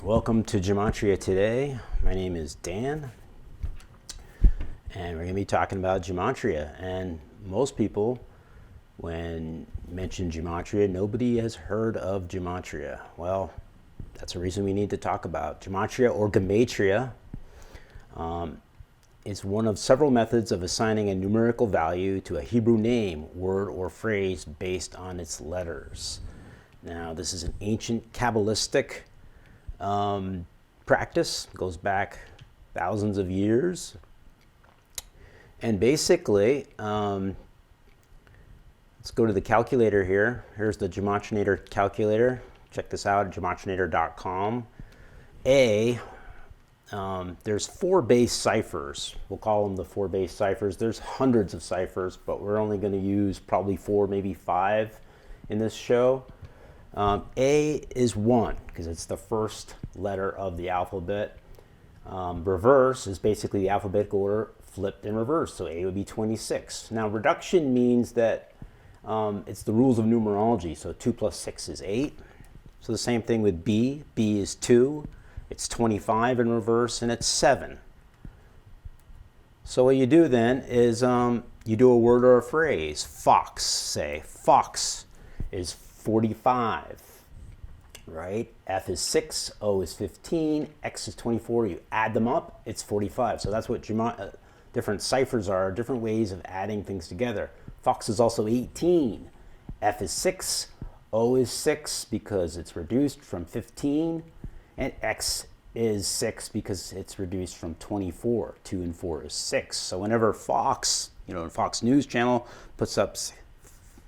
Welcome to Gematria Today. My name is Dan, and we're going to be talking about Gematria. And most people, when you mention Gematria, nobody has heard of Gematria. Well, that's a reason we need to talk about Gematria or Gematria. It's one of several methods of assigning a numerical value to a Hebrew name, word, or phrase based on its letters. Now, this is an ancient Kabbalistic practice, goes back thousands of years. And basically, let's go to the calculator here. Here's the Gematrinator calculator. Check this out at gematrinator.com. There's 4 base ciphers. We'll call them the 4 base ciphers. There's hundreds of ciphers, but we're only going to use probably 4, maybe 5 in this show. A is 1 because it's the first letter of the alphabet. Reverse is basically the alphabetical order flipped in reverse, so A would be 26. Now reduction means that it's the rules of numerology, so 2 plus 6 is 8. So the same thing with B. B is 2, it's 25 in reverse, and it's 7. So what you do then is you do a word or a phrase. Fox, say. Fox is 45, right? F is 6, O is 15, X is 24. You add them up, it's 45. So that's what different ciphers are, different ways of adding things together. Fox is also 18. F is 6, O is 6 because it's reduced from 15, and X is 6 because it's reduced from 24. 2 and 4 is 6. So whenever Fox, Fox News Channel puts up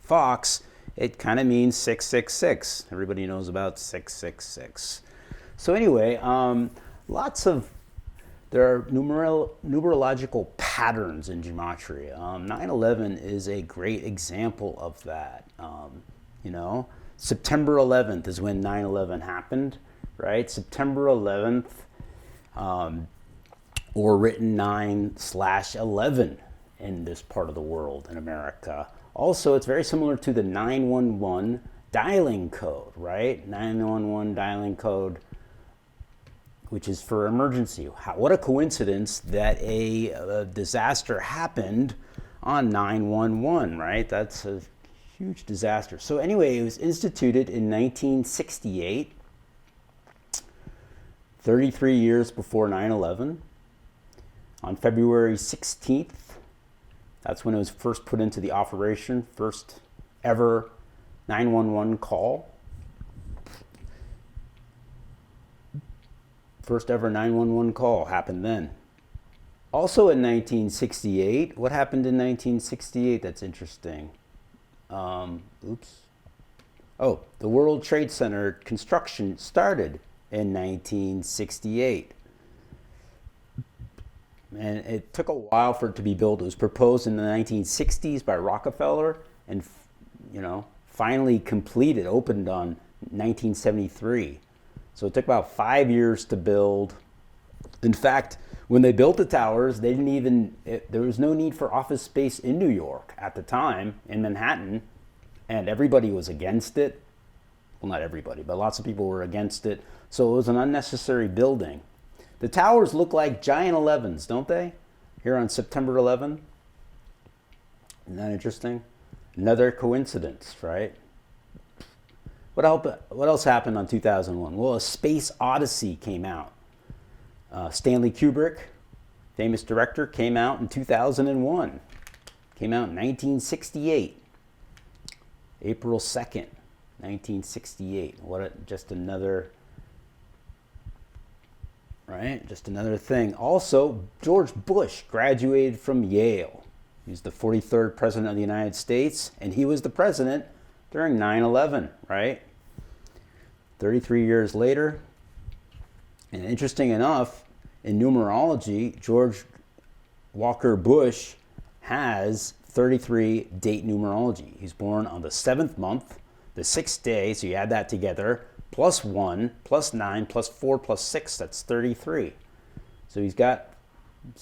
Fox, it kind of means 666. Everybody knows about 666. So anyway, there are numerological patterns in Gematria. 9/11 is a great example of that. September 11th is when 9/11 happened, right? September 11th, or written 9/11 in this part of the world, in America. Also, it's very similar to the 911 dialing code, right? 911 dialing code, which is for emergency. What a coincidence that a disaster happened on 911, right? That's a huge disaster. So anyway, it was instituted in 1968, 33 years before 9/11, on February 16th. That's when it was first put into the operation, first ever 911 call. First ever 911 call happened then. Also in 1968, what happened in 1968 that's interesting? The World Trade Center construction started in 1968. And it took a while for it to be built. It was proposed in the 1960s by Rockefeller and, finally completed, opened on 1973. So it took about 5 years to build. In fact, when they built the towers, there was no need for office space in New York at the time, in Manhattan, and everybody was against it. Well, not everybody, but lots of people were against it. So it was an unnecessary building. The towers look like giant 11s, don't they? Here on September 11. Isn't that interesting? Another coincidence, right? What else happened on 2001? Well, A Space Odyssey came out. Stanley Kubrick, famous director, came out in 2001. Came out in 1968. April 2nd, 1968. Just another thing. Also, George Bush graduated from Yale. He's the 43rd president of the United States, and he was the president during 9/11, right? 33 years later. And interesting enough, in numerology, George Walker Bush has 33 date numerology. He's born on the 7th month, the 6th day, so you add that together, plus 1, plus 9, plus 4, plus 6, that's 33. So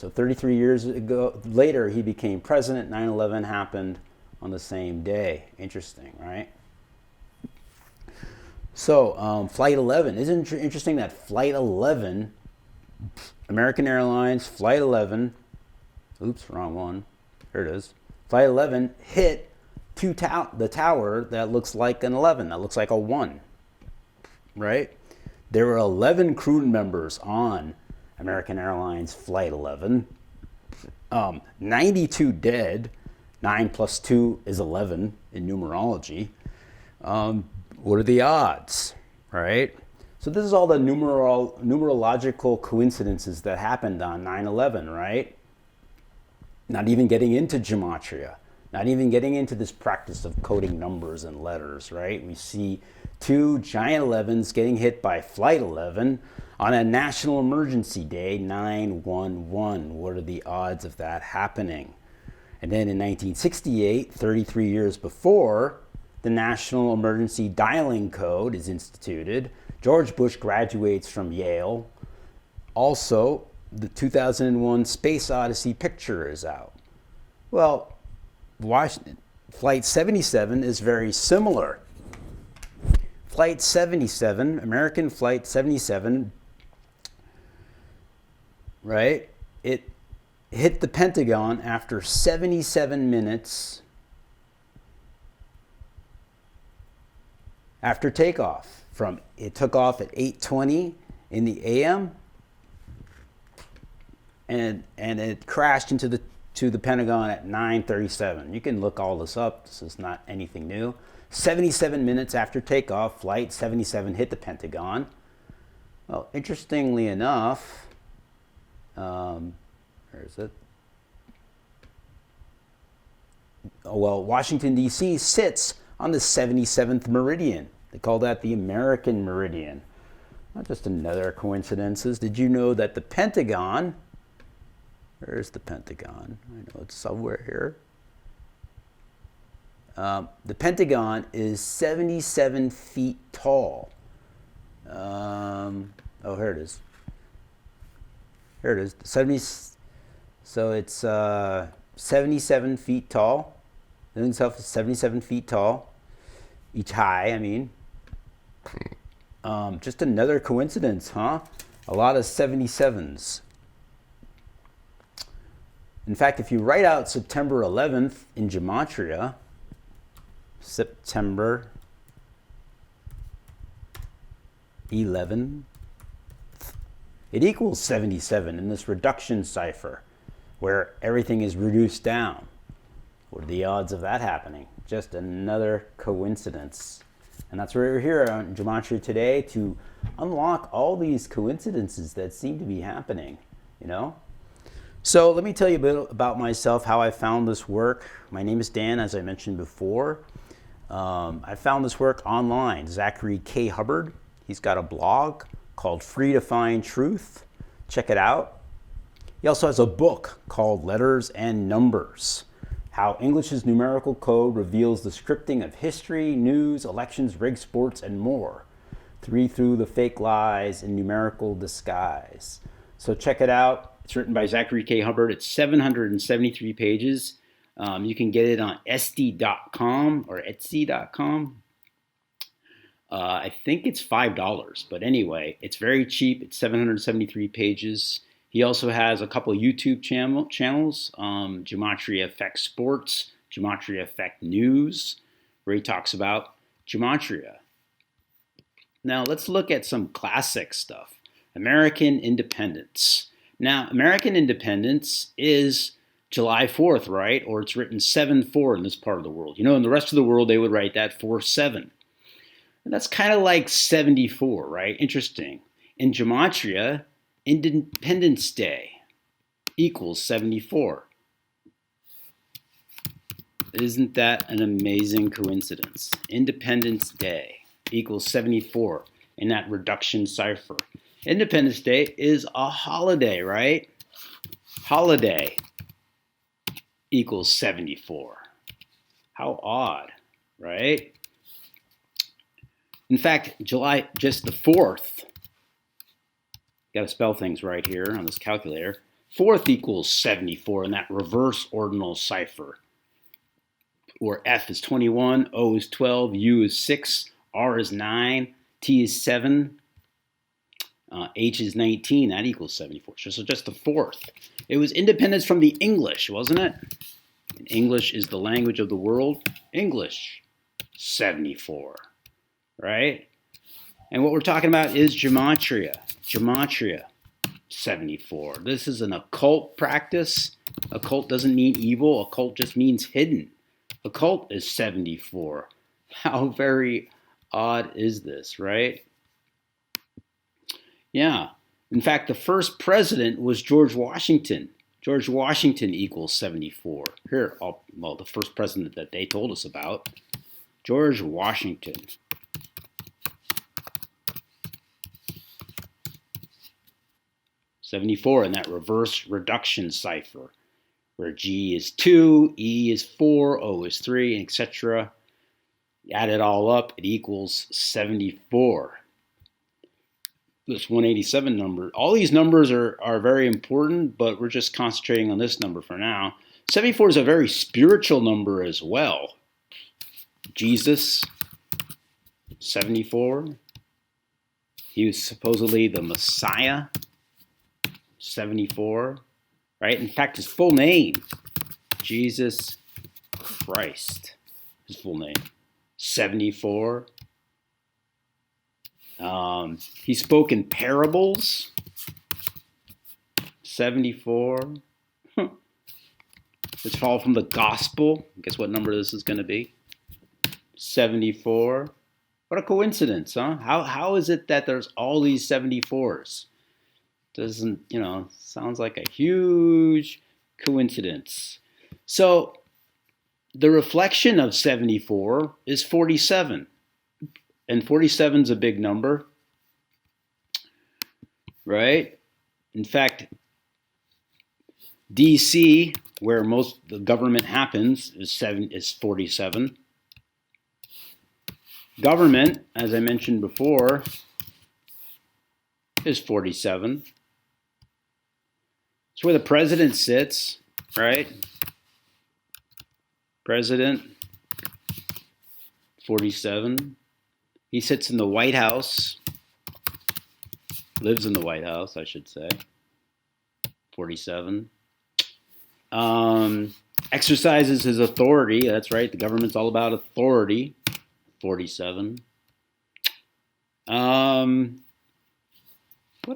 33 years later, he became president. 9/11 happened on the same day. Interesting, right? So, Flight 11. Isn't it interesting that Flight 11, American Airlines, Flight 11, oops, wrong one. Here it is. Flight 11 hit the tower that looks like an 11, that looks like a 1, right? There were 11 crew members on American Airlines Flight 11. 92 dead. 9 plus 2 is 11 in numerology. What are the odds, right? So this is all the numerological coincidences that happened on 9/11, right? Not even getting into gematria, not even getting into this practice of coding numbers and letters, right? We see 2 giant 11s getting hit by Flight 11 on a national emergency day, 9/11. What are the odds of that happening? And then in 1968, 33 years before, the National Emergency Dialing Code is instituted. George Bush graduates from Yale. Also, the 2001 Space Odyssey picture is out. Well, Flight 77 is very similar. Flight 77, American Flight 77, right? It hit the Pentagon after 77 minutes after takeoff. It took off at 8:20 in the AM, and it crashed into the Pentagon at 9:37. You can look all this up. This is not anything new. 77 minutes after takeoff, Flight 77 hit the Pentagon. Well, interestingly enough, where is it? Well, Washington, D.C. sits on the 77th meridian. They call that the American meridian. Not just another coincidences. Did you know that the Pentagon, where's the Pentagon? I know it's somewhere here. The Pentagon is 77 feet tall. Oh, here it is. Here it is. So it's 77 feet tall. The thing itself is 77 feet tall. Each high, I mean. Just another coincidence, huh? A lot of 77s. In fact, if you write out September 11th in Gematria, September 11th, it equals 77 in this reduction cipher where everything is reduced down. What are the odds of that happening? Just another coincidence. And that's why we're here on Gematria Today, to unlock all these coincidences that seem to be happening, you know? So let me tell you a bit about myself, how I found this work. My name is Dan, as I mentioned before. I found this work online. Zachary K. Hubbard, he's got a blog called Free to Find Truth. Check it out. He also has a book called Letters and Numbers: How English's Numerical Code Reveals the Scripting of History, News, Elections, Rigged Sports, and More. Through the Fake Lies in Numerical Disguise. So check it out. It's written by Zachary K. Hubbard. It's 773 pages. You can get it on Etsy.com or Etsy.com. I think it's $5, but anyway, it's very cheap. It's 773 pages. He also has a couple of YouTube channels, Gematria Effect Sports, Gematria Effect News, where he talks about Gematria. Now let's look at some classic stuff. American independence. Now, American independence is July 4th, right? Or it's written 7-4 in this part of the world. You know, in the rest of the world, they would write that 4-7. And that's kind of like 74, right? Interesting. In Gematria, Independence Day equals 74. Isn't that an amazing coincidence? Independence Day equals 74 in that reduction cipher. Independence Day is a holiday, right? Holiday equals 74. How odd, right? In fact, July, just the 4th, got to spell things right here on this calculator. 4th equals 74 in that reverse ordinal cipher, where F is 21, O is 12, U is 6, R is 9, T is 7. H is 19. That equals 74. So just the fourth. It was independence from the English, wasn't it? And English is the language of the world. English, 74. Right? And what we're talking about is gematria. Gematria, 74. This is an occult practice. Occult doesn't mean evil. Occult just means hidden. Occult is 74. How very odd is this, right? Yeah. In fact, the first president was George Washington. George Washington equals 74. Here, well, the first president that they told us about, George Washington. 74 in that reverse reduction cipher, where G is 2, E is 4, O is 3, etc. Add it all up, it equals 74. This 187 number, all these numbers are very important, but we're just concentrating on this number for now. 74 is a very spiritual number as well. Jesus, 74. He was supposedly the Messiah, 74, right? In fact, his full name, Jesus Christ, his full name, 74. He spoke in parables, 74. Let's follow from the gospel. Guess what number this is going to be? 74. What a coincidence, huh? How is it that there's all these 74s? Doesn't, sounds like a huge coincidence. So the reflection of 74 is 47. And 47 is a big number, right? In fact, DC, where most the government happens, is 47. Government, as I mentioned before, is 47. It's where the president sits, right? President, 47. He sits in the White House, lives in the White House, I should say, 47. Exercises his authority, that's right, the government's all about authority, 47. What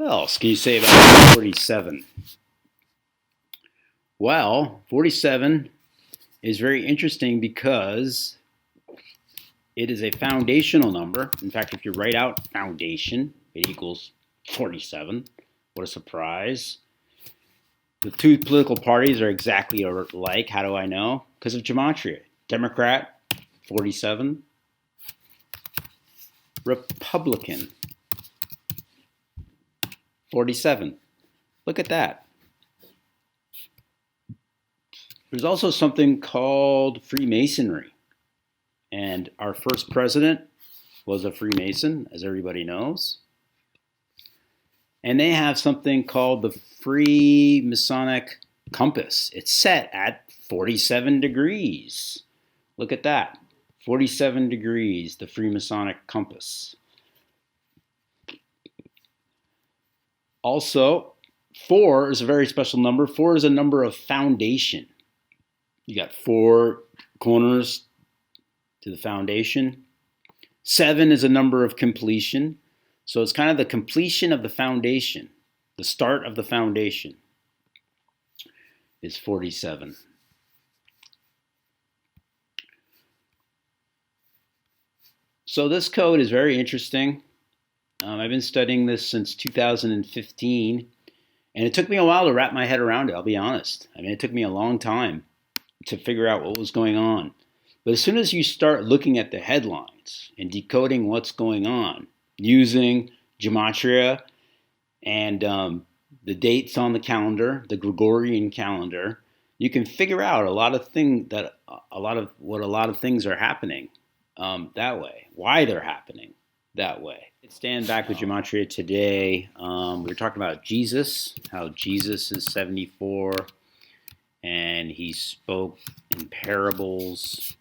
else can you say about 47? Well, 47 is very interesting because it is a foundational number. In fact, if you write out foundation, it equals 47. What a surprise. The two political parties are exactly alike. How do I know? Because of gematria. Democrat, 47. Republican, 47. Look at that. There's also something called Freemasonry. And our first president was a Freemason, as everybody knows. And they have something called the Free Masonic compass. It's set at 47 degrees. Look at that. 47 degrees, the Freemasonic compass. Also, 4 is a very special number. 4 is a number of foundation. You got 4 corners to the foundation. 7 is a number of completion. So it's kind of the completion of the foundation. The start of the foundation is 47. So this code is very interesting. I've been studying this since 2015, and it took me a while to wrap my head around it, I'll be honest. I mean, it took me a long time to figure out what was going on. But as soon as you start looking at the headlines and decoding what's going on, using gematria and the dates on the calendar, the Gregorian calendar, you can figure out a lot of things are happening that way, why they're happening that way. Let's stand back with Gematria Today. We were talking about Jesus, how Jesus is 74, and he spoke in parables.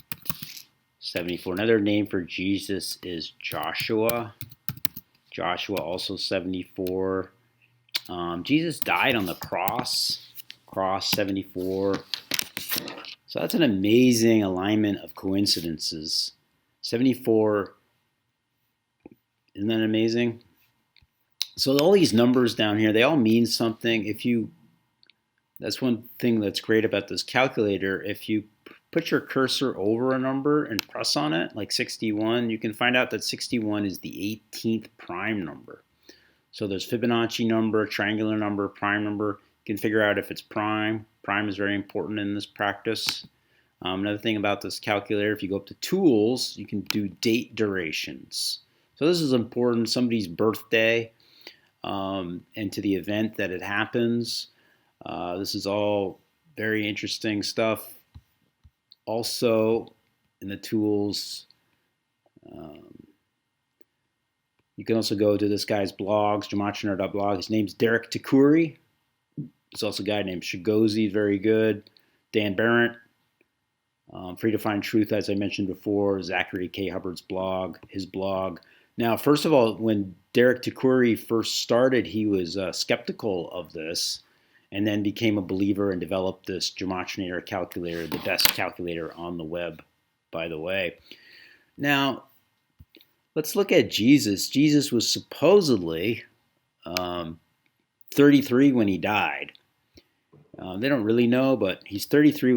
74. Another name for Jesus is Joshua. Joshua also 74. Jesus died on the cross 74. So that's an amazing alignment of coincidences. 74, isn't that amazing? So all these numbers down here, they all mean something. That's one thing that's great about this calculator. If you put your cursor over a number and press on it, like 61, you can find out that 61 is the 18th prime number. So there's Fibonacci number, triangular number, prime number. You can figure out if it's prime. Prime is very important in this practice. Another thing about this calculator, if you go up to tools, you can do date durations. So this is important, somebody's birthday, and to the event that it happens. This is all very interesting stuff. Also, in the tools, you can also go to this guy's blogs, gematrianerd.blog. His name's Derek Takuri. There's also a guy named Shigozi, very good. Dan Barrett, Free to Find Truth, as I mentioned before. Zachary K. Hubbard's blog, his blog. Now, first of all, when Derek Takuri first started, he was skeptical of this, and then became a believer and developed this Gematriator calculator, the best calculator on the web, by the way. Now, let's look at Jesus. Jesus was supposedly 33 when he died. They don't really know, but he's 33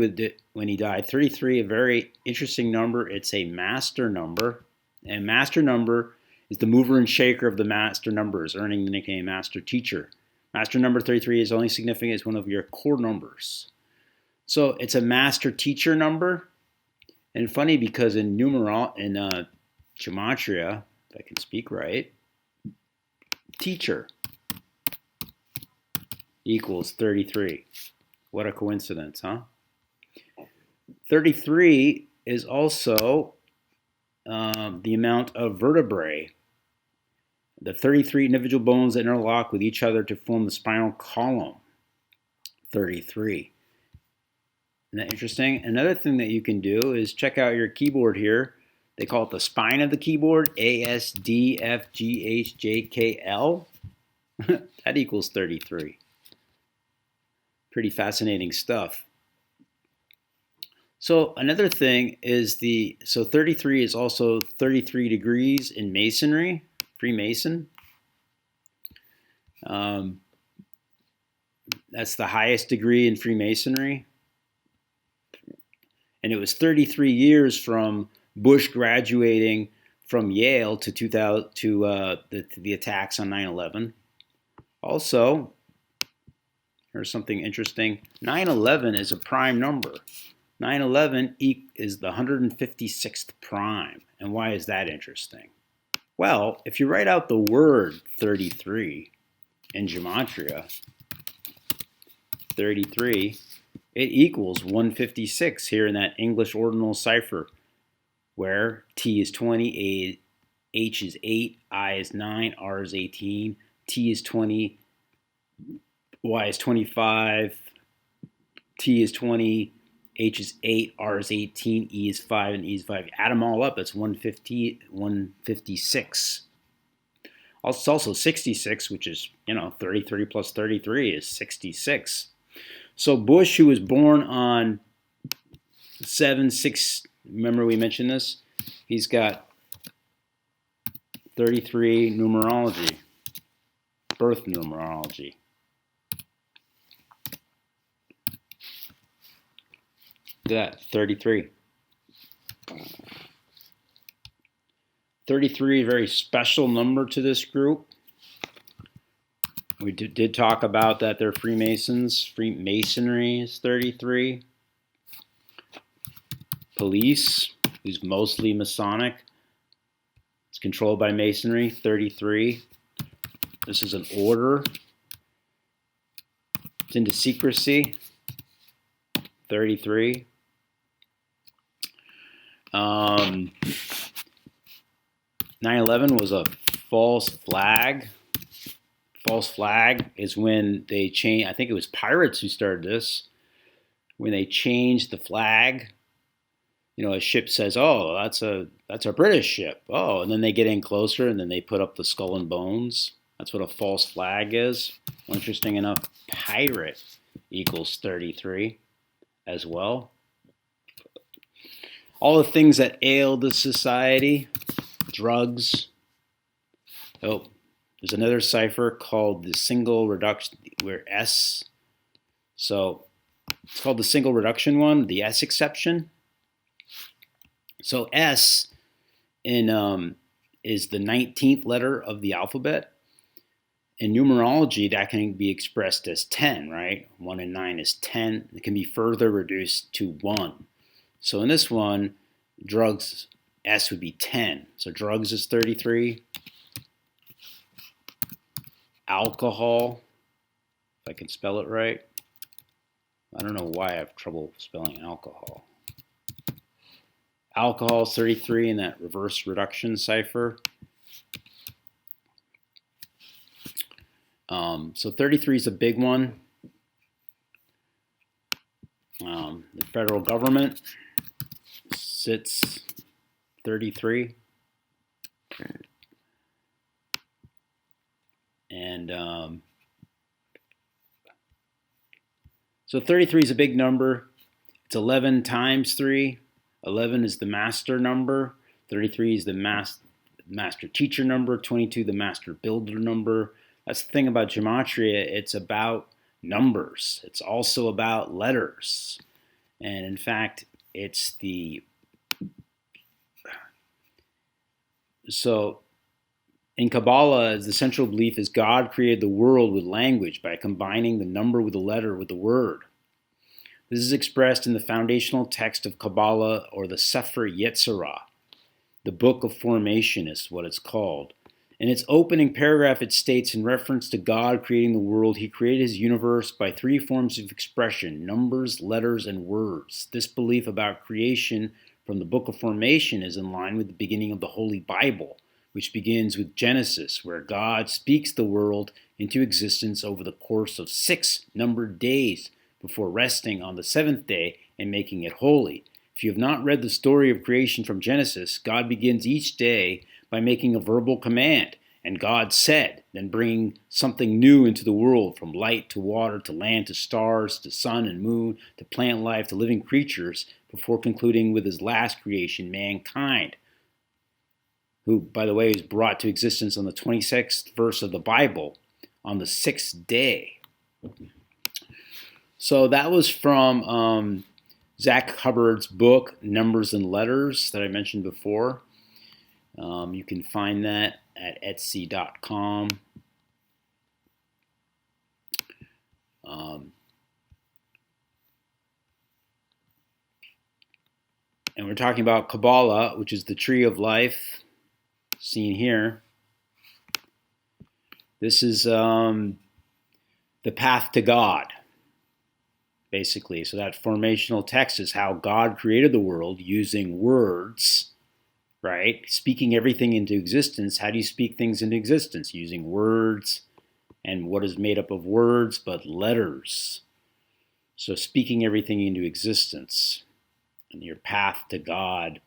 when he died. 33, a very interesting number. It's a master number, and master number is the mover and shaker of the master numbers, earning the nickname Master Teacher. Master number 33 is only significant as one of your core numbers. So it's a master teacher number. And funny because in Gematria, if I can speak right, teacher equals 33. What a coincidence, huh? 33 is also the amount of vertebrae. The 33 individual bones that interlock with each other to form the spinal column. 33. Isn't that interesting? Another thing that you can do is check out your keyboard here. They call it the spine of the keyboard, ASDFGHJKL. That equals 33. Pretty fascinating stuff. So another thing is 33 is also 33 degrees in Masonry. Freemason. That's the highest degree in Freemasonry. And it was 33 years from Bush graduating from Yale to the attacks on 9/11. Also, here's something interesting. 9/11 is a prime number. 9/11 is the 156th prime. And why is that interesting? Well, if you write out the word 33 in Gematria, 33, it equals 156 here in that English ordinal cipher, where T is 20, H is 8, I is 9, R is 18, T is 20, Y is 25, T is 20, H is 8, R is 18, E is 5, and E is 5. Add them all up, it's 156. It's also 66, which is, 33 plus 33 is 66. So Bush, who was born on 7/6, remember we mentioned this? He's got 33 numerology, birth numerology. Look at that, 33. 33, a very special number to this group. We did talk about that they're Freemasons. Freemasonry is 33. Police, who's mostly Masonic, it's controlled by Masonry, 33. This is an order. It's into secrecy, 33. 9/11 was a false flag. False flag is when they changed, I think it was pirates who started this, when they changed the flag a ship says, "Oh, that's a British ship." Oh, and then they get in closer, and then they put up the skull and bones. That's what a false flag is. Well, interesting enough, pirate equals 33 as well. All the things that ail the society, drugs. Oh, there's another cipher called the single reduction, where S. So it's called the single reduction one, the S exception. So S is the 19th letter of the alphabet. In numerology, that can be expressed as 10, right? 1 and 9 is 10. It can be further reduced to 1. So in this one, drugs, S would be 10. So drugs is 33. Alcohol, if I can spell it right. I don't know why I have trouble spelling alcohol. Alcohol is 33 in that reverse reduction cipher. So 33 is a big one. The federal government sits 33. And so 33 is a big number. It's 11 times 3. 11 is the master number. 33 is the master teacher number. 22 the master builder number. That's the thing about Gematria. It's about numbers. It's also about letters. And in fact, so in Kabbalah, the central belief is God created the world with language by combining the number with the letter with the word. This is expressed in the foundational text of Kabbalah, or the Sefer Yetzirah. The Book of Formation is what it's called. In its opening paragraph, it states, in reference to God creating the world, he created his universe by 3 forms of expression: numbers, letters, and words. This belief about creation from the Book of Formation is in line with the beginning of the Holy Bible, which begins with Genesis, where God speaks the world into existence over the course of 6 numbered days before resting on the 7th day and making it holy. If you have not read the story of creation from Genesis, God begins each day by making a verbal command, and God said, then bringing something new into the world, from light to water to land to stars to sun and moon to plant life to living creatures, before concluding with his last creation, mankind, who, by the way, is brought to existence on the 26th verse of the Bible on the 6th day. So that was from Zach Hubbard's book, Numbers and Letters, that I mentioned before. You can find that at Etsy.com. And we're talking about Kabbalah, which is the tree of life, seen here. This is the path to God, basically. So that formational text is how God created the world using words, right? Speaking everything into existence. How do you speak things into existence? Using words. And what is made up of words but letters? So speaking everything into existence. And your path to God.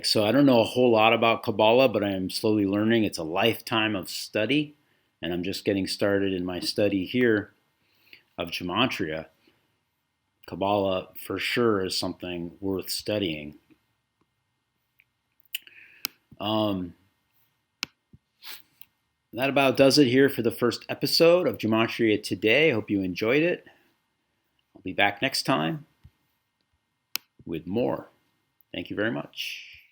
So I don't know a whole lot about Kabbalah, but I am slowly learning. It's a lifetime of study, and I'm just getting started in my study here of Gematria. Kabbalah for sure is something worth studying. That about does it here for the first episode of Gematria Today. I hope you enjoyed it. I'll be back next time with more. Thank you very much.